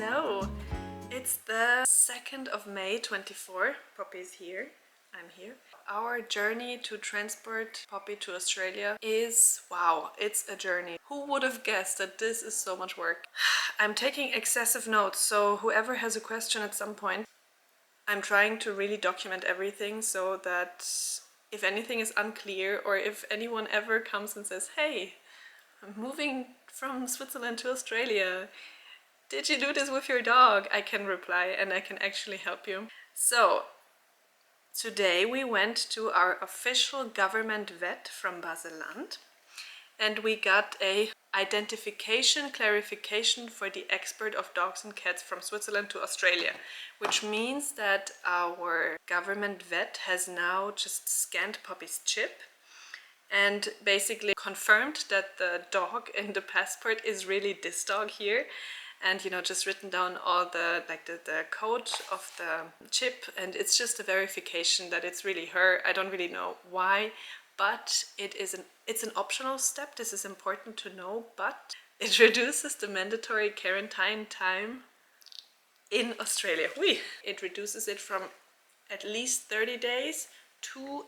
Hello! It's the 2nd of May 24. Poppy is here. I'm here. Our journey to transport Poppy to Australia is, wow, it's a journey. Who would have guessed that this is so much work? I'm taking excessive notes, so whoever has a question at some point, I'm trying to really document everything so that if anything is unclear or if anyone ever comes and says, hey, I'm moving from Switzerland to Australia, did you do this with your dog? I can reply and I can actually help you. So today we went to our official government vet from Basel-Land and we got a identification clarification for the export of dogs and cats from Switzerland to Australia, which means that our government vet has now just scanned Poppy's chip and basically confirmed that the dog in the passport is really this dog here, and you know, just written down all the the code of the chip, and it's just a verification that it's really her. I don't really know why, but it's an optional step. This is important to know, but it reduces the mandatory quarantine time in Australia. It reduces it from at least 30 days to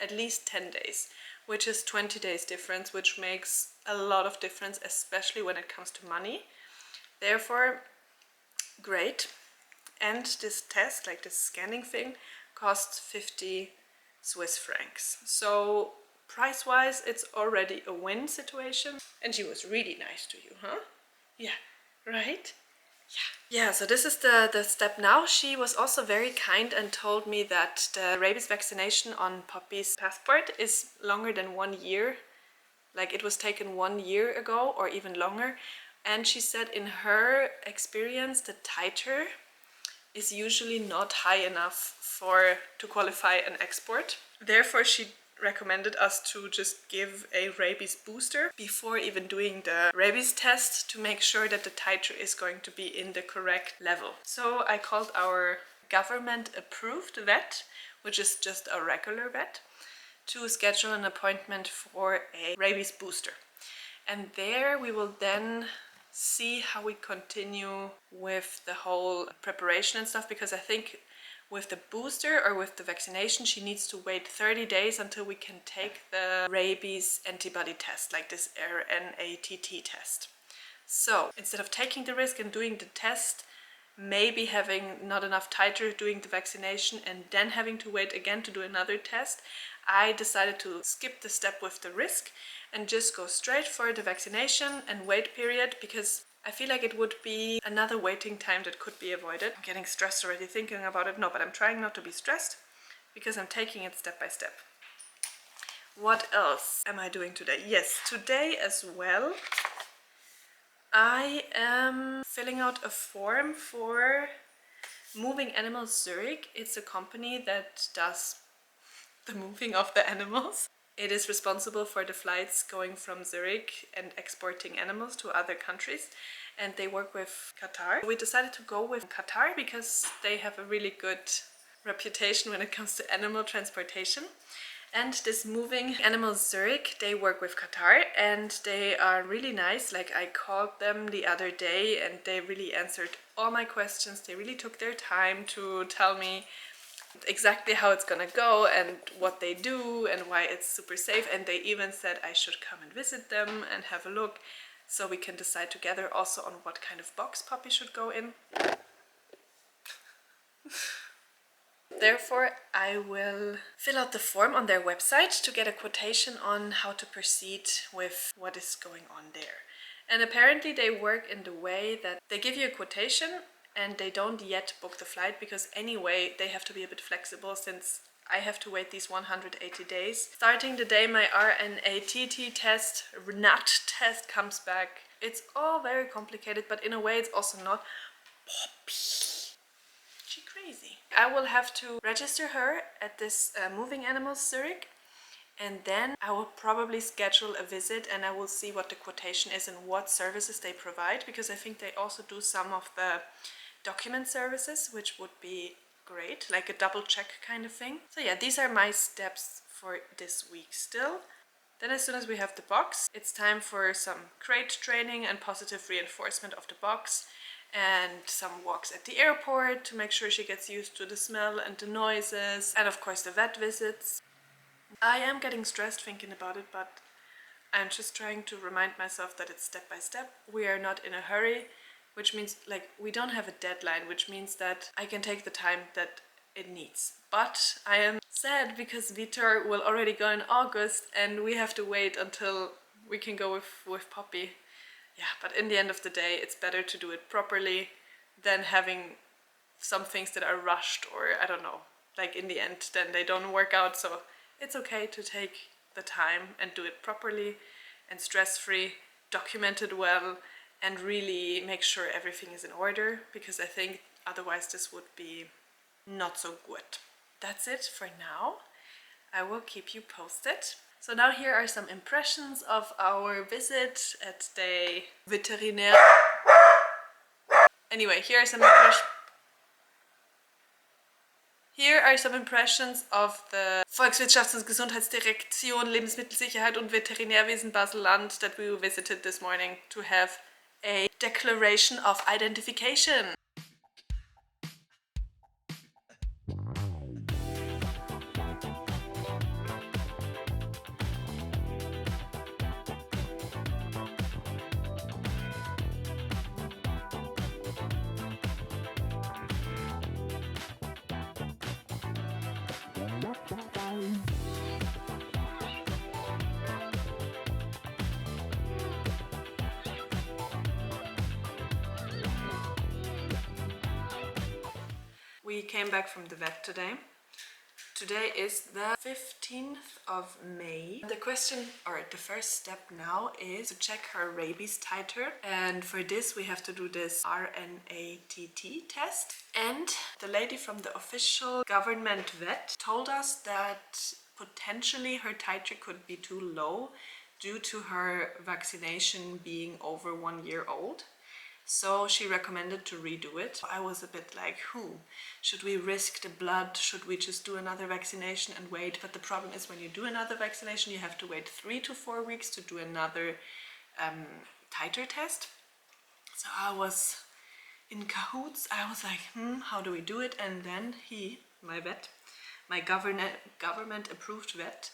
at least 10 days, which is 20 days difference, which makes a lot of difference, especially when it comes to money. Therefore, great. And this test, like this scanning thing, costs 50 Swiss francs. So price-wise, it's already a win situation. And she was really nice to you, huh? Yeah, right? Yeah, so this is the step now. She was also very kind and told me that the rabies vaccination on Poppy's passport is longer than 1 year. Like it was taken 1 year ago or even longer. And she said in her experience, the titer is usually not high enough to qualify an export. Therefore, she recommended us to just give a rabies booster before even doing the rabies test to make sure that the titer is going to be in the correct level. So I called our government approved vet, which is just a regular vet, to schedule an appointment for a rabies booster. And there we will then see how we continue with the whole preparation and stuff, because I think with the booster or with the vaccination she needs to wait 30 days until we can take the rabies antibody test, like this RNAT test. So instead of taking the risk and doing the test, maybe having not enough titer doing the vaccination and then having to wait again to do another test, I decided to skip the step with the risk and just go straight for the vaccination and wait period, because I feel like it would be another waiting time that could be avoided. I'm getting stressed already thinking about it. No, but I'm trying not to be stressed because I'm taking it step by step. What else am I doing today? Yes, today as well I am filling out a form for Moving Animals Zurich. It's a company that does the moving of the animals. It is responsible for the flights going from Zurich and exporting animals to other countries, and they work with Qatar. We decided to go with Qatar because they have a really good reputation when it comes to animal transportation. And this Moving Animals Zurich, they work with Qatar and they are really nice. Like I called them the other day and they really answered all my questions. They really took their time to tell me exactly how it's gonna go and what they do and why it's super safe, and they even said I should come and visit them and have a look so we can decide together also on what kind of box Poppy should go in. Therefore, I will fill out the form on their website to get a quotation on how to proceed with what is going on there. And apparently they work in the way that they give you a quotation and they don't yet book the flight, because anyway they have to be a bit flexible since I have to wait these 180 days. Starting the day my RNAT test, RNAT test comes back. It's all very complicated, but in a way it's also not. Poppy, she crazy. I will have to register her at this Moving Animals Zurich, and then I will probably schedule a visit and I will see what the quotation is and what services they provide, because I think they also do some of the document services, which would be great, like a double check kind of thing. So yeah, these are my steps for this week still. Then as soon as we have the box, it's time for some crate training and positive reinforcement of the box, and some walks at the airport to make sure she gets used to the smell and the noises, and of course the vet visits. I am getting stressed thinking about it, but I'm just trying to remind myself that it's step by step. We are not in a hurry, which means like we don't have a deadline, which means that I can take the time that it needs. But I am sad because Vitor will already go in August and we have to wait until we can go with Poppy. Yeah, but in the end of the day, it's better to do it properly than having some things that are rushed, or I don't know, like in the end then they don't work out. So it's okay to take the time and do it properly and stress-free, document it well, and really make sure everything is in order, because I think otherwise this would be not so good. That's it for now. I will keep you posted. So now here are some impressions of our visit at the Veterinaire. Anyway, here are some impressions of the Volkswirtschafts- und Gesundheitsdirektion, Lebensmittelsicherheit und Veterinärwesen Basel-Land that we visited this morning to have a declaration of identification. We came back from the vet today. Today is the 15th of May. The question, or the first step now, is to check her rabies titer. And for this we have to do this RNAT test. And the lady from the official government vet told us that potentially her titer could be too low due to her vaccination being over 1 year old. So she recommended to redo it. I was a bit like, should we risk the blood? Should we just do another vaccination and wait? But the problem is when you do another vaccination, you have to wait 3 to 4 weeks to do another titer test. So I was in cahoots. I was like, how do we do it? And then my vet, my government approved vet,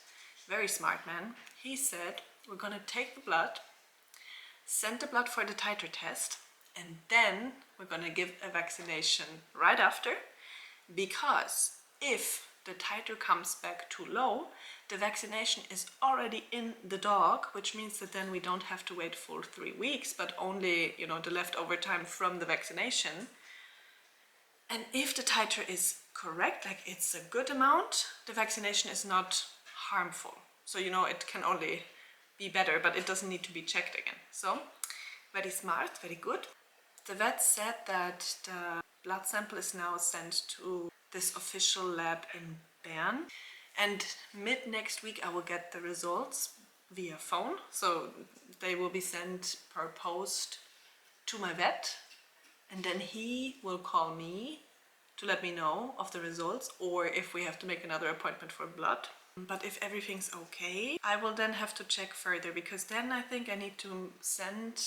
very smart man, he said, we're gonna take the blood, send the blood for the titer test, and then we're gonna give a vaccination right after, because if the titer comes back too low, the vaccination is already in the dog, which means that then we don't have to wait full 3 weeks, but only, the leftover time from the vaccination. And if the titer is correct, like it's a good amount, the vaccination is not harmful. So, it can only be better, but it doesn't need to be checked again. So, very smart, very good. The vet said that the blood sample is now sent to this official lab in Bern, and mid next week I will get the results via phone. So they will be sent per post to my vet, and then he will call me to let me know of the results, or if we have to make another appointment for blood. But if everything's okay, I will then have to check further, because then I think I need to send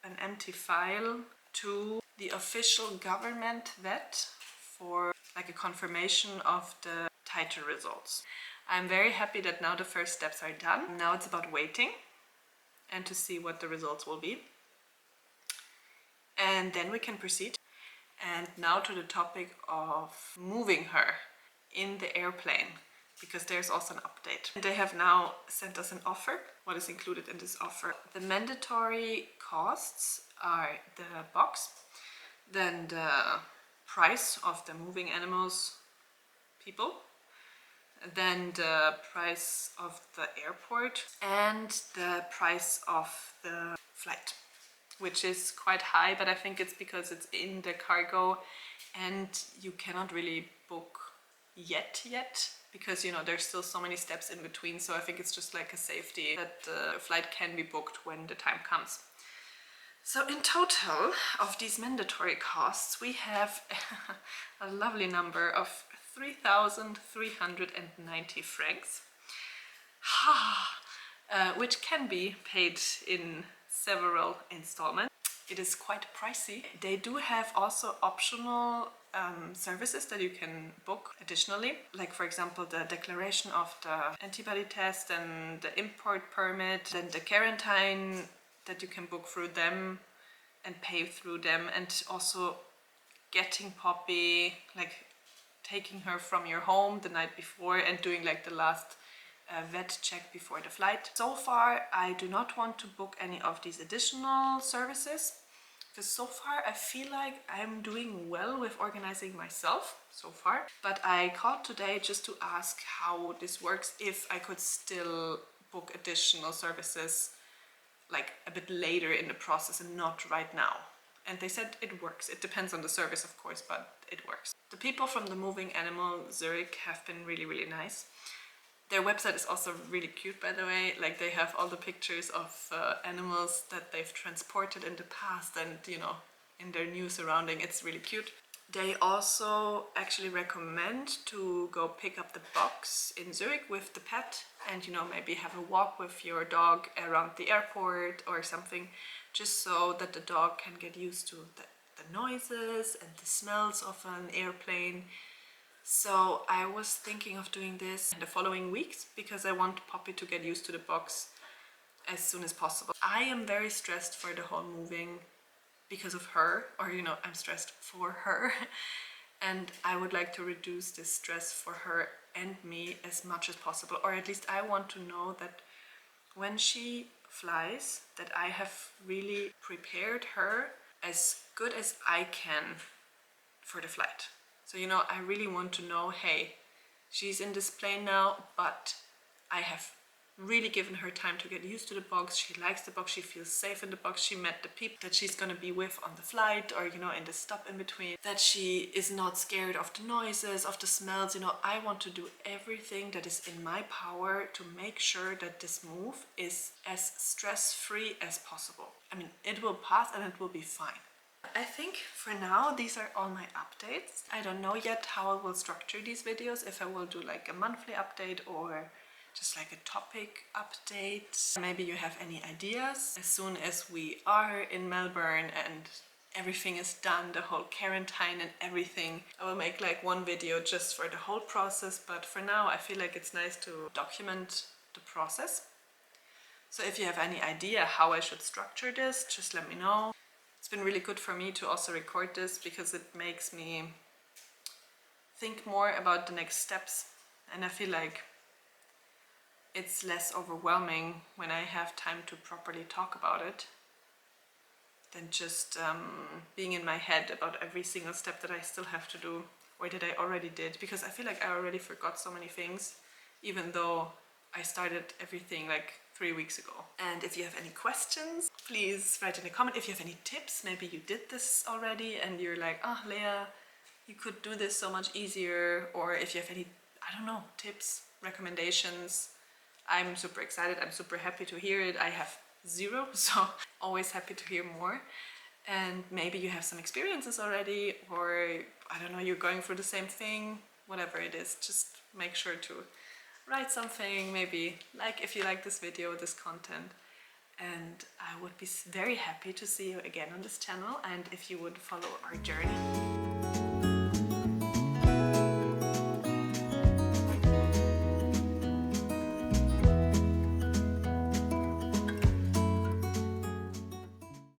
an empty file to the official government vet for like a confirmation of the titer results. I'm very happy that now the first steps are done. Now it's about waiting and to see what the results will be. And then we can proceed. And now to the topic of moving her in the airplane, because there's also an update. They have now sent us an offer. What is included in this offer? The mandatory costs are the box, then the price of the moving animals people, then the price of the airport, and the price of the flight, which is quite high, but I think it's because it's in the cargo and you cannot really book yet, because there's still so many steps in between. So I think it's just like a safety that the flight can be booked when the time comes. So in total of these mandatory costs, we have a lovely number of 3,390 francs. which can be paid in several installments. It is quite pricey. They do have also optional services that you can book additionally, like for example the declaration of the antibody test and the import permit, then the quarantine that you can book through them and pay through them, and also getting Poppy, like taking her from your home the night before and doing like the last vet check before the flight. So far I do not want to book any of these additional services because so far I feel like I'm doing well with organizing myself so far, but I called today just to ask how this works, if I could still book additional services like a bit later in the process and not right now. And they said it works. It depends on the service, of course, but it works. The people from the Moving Animal Zurich have been really, really nice. Their website is also really cute, by the way. Like they have all the pictures of animals that they've transported in the past and, you know, in their new surrounding. It's really cute. They also actually recommend to go pick up the box in Zurich with the pet and, you know, maybe have a walk with your dog around the airport or something, just so that the dog can get used to the noises and the smells of an airplane. So I was thinking of doing this in the following weeks because I want Poppy to get used to the box as soon as possible. I am very stressed for the whole moving because of her, or you know, I'm stressed for her and I would like to reduce this stress for her and me as much as possible, or at least I want to know that when she flies that I have really prepared her as good as I can for the flight. So, you know, I really want to know, hey, she's in this plane now, but I have really given her time to get used to the box. She likes the box, she feels safe in the box, she met the people that she's gonna be with on the flight or, you know, in the stop in between, that she is not scared of the noises, of the smells. You know, I want to do everything that is in my power to make sure that this move is as stress-free as possible. I mean, it will pass and it will be fine. I think for now these are all my updates. I don't know yet how I will structure these videos, if I will do like a monthly update or just like a topic update. Maybe you have any ideas. As soon as we are in Melbourne and everything is done, the whole quarantine and everything, I will make like one video just for the whole process, but for now I feel like it's nice to document the process. So if you have any idea how I should structure this, just let me know. It's been really good for me to also record this because it makes me think more about the next steps, and I feel like it's less overwhelming when I have time to properly talk about it than just being in my head about every single step that I still have to do or that I already did, because I feel like I already forgot so many things even though I started everything like 3 weeks ago. And if you have any questions, please write in a comment. If you have any tips, maybe you did this already and you're like, oh Leah, you could do this so much easier, or if you have any, I don't know, tips, recommendations, I'm super excited. I'm super happy to hear it. I have zero, so always happy to hear more. And maybe you have some experiences already, or I don't know, you're going through the same thing, whatever it is, just make sure to write something, maybe like if you like this video, this content, and I would be very happy to see you again on this channel and if you would follow our journey.